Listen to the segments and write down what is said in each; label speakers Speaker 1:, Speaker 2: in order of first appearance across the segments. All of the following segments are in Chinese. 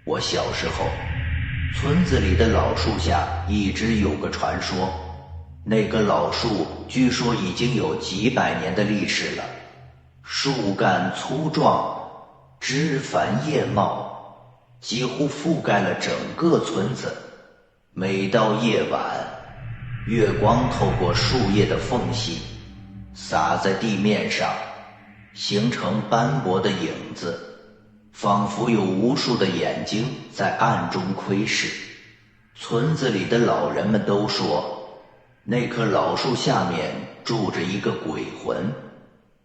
Speaker 1: 我小时候，村子里的老树下一直有个传说，那个老树据说已经有几百年的历史了，树干粗壮，枝繁叶茂，几乎覆盖了整个村子。每到夜晚，月光透过树叶的缝隙洒在地面上，形成斑驳的影子，仿佛有无数的眼睛在暗中窥视。村子里的老人们都说，那棵老树下面住着一个鬼魂，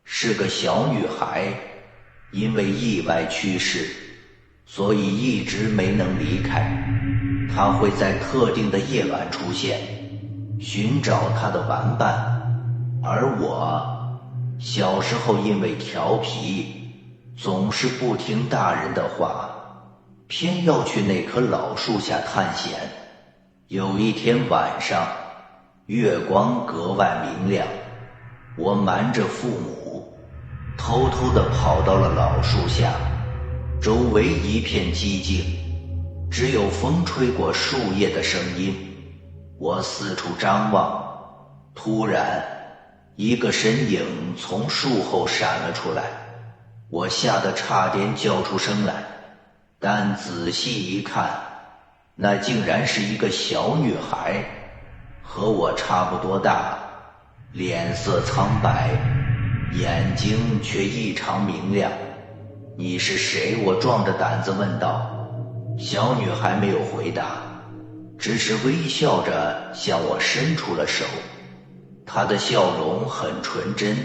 Speaker 1: 是个小女孩，因为意外去世，所以一直没能离开。她会在特定的夜晚出现，寻找她的玩伴。而我小时候因为调皮，总是不听大人的话，偏要去那棵老树下探险。有一天晚上，月光格外明亮，我瞒着父母，偷偷地跑到了老树下。周围一片寂静，只有风吹过树叶的声音。我四处张望，突然一个身影从树后闪了出来，我吓得差点叫出声来，但仔细一看，那竟然是一个小女孩，和我差不多大，脸色苍白，眼睛却异常明亮。你是谁？我壮着胆子问道。小女孩没有回答，只是微笑着向我伸出了手。她的笑容很纯真，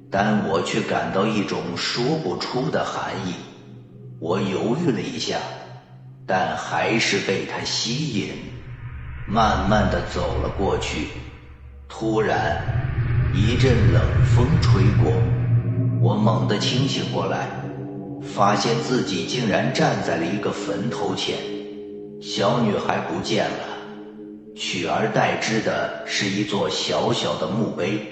Speaker 1: 但我却感到一种说不出的寒意。我犹豫了一下，但还是被她吸引，慢慢地走了过去。突然一阵冷风吹过，我猛地清醒过来，发现自己竟然站在了一个坟头前。小女孩不见了，取而代之的是一座小小的墓碑，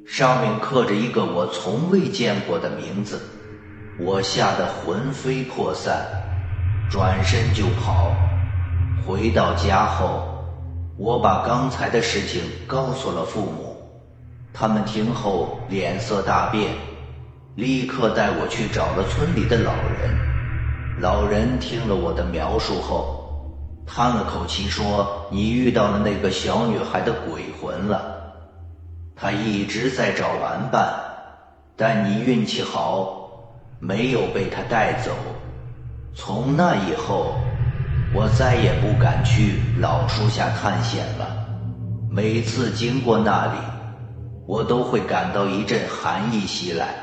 Speaker 1: 上面刻着一个我从未见过的名字。我吓得魂飞魄散，转身就跑。回到家后，我把刚才的事情告诉了父母，他们听后脸色大变，立刻带我去找了村里的老人。老人听了我的描述后，叹了口气说，你遇到了那个小女孩的鬼魂了。她一直在找玩伴，但你运气好，没有被她带走。从那以后，我再也不敢去老树下探险了。每次经过那里，我都会感到一阵寒意袭来，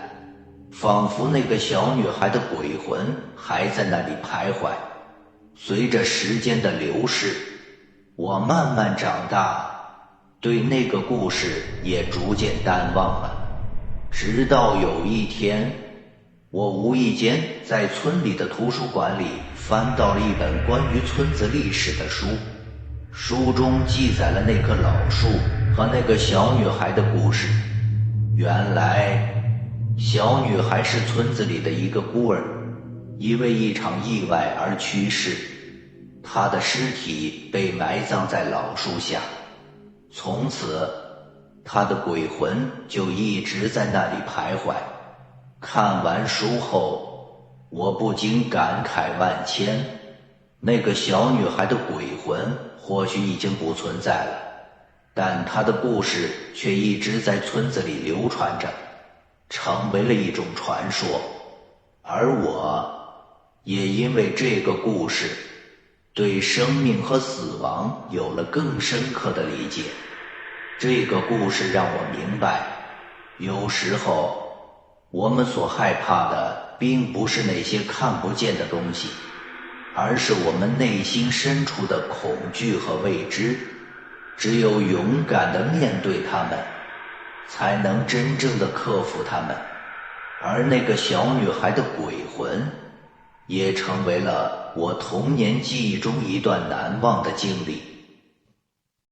Speaker 1: 仿佛那个小女孩的鬼魂还在那里徘徊。随着时间的流逝，我慢慢长大，对那个故事也逐渐淡忘了。直到有一天，我无意间在村里的图书馆里翻到了一本关于村子历史的书，书中记载了那棵老树和那个小女孩的故事。原来小女孩是村子里的一个孤儿，因为一场意外而去世，她的尸体被埋葬在老树下。从此她的鬼魂就一直在那里徘徊。看完书后，我不禁感慨万千，那个小女孩的鬼魂或许已经不存在了，但她的故事却一直在村子里流传着，成为了一种传说。而我也因为这个故事，对生命和死亡有了更深刻的理解。这个故事让我明白，有时候我们所害怕的并不是那些看不见的东西，而是我们内心深处的恐惧和未知。只有勇敢地面对它们，才能真正地克服它们。而那个小女孩的鬼魂，也成为了我童年记忆中一段难忘的经历。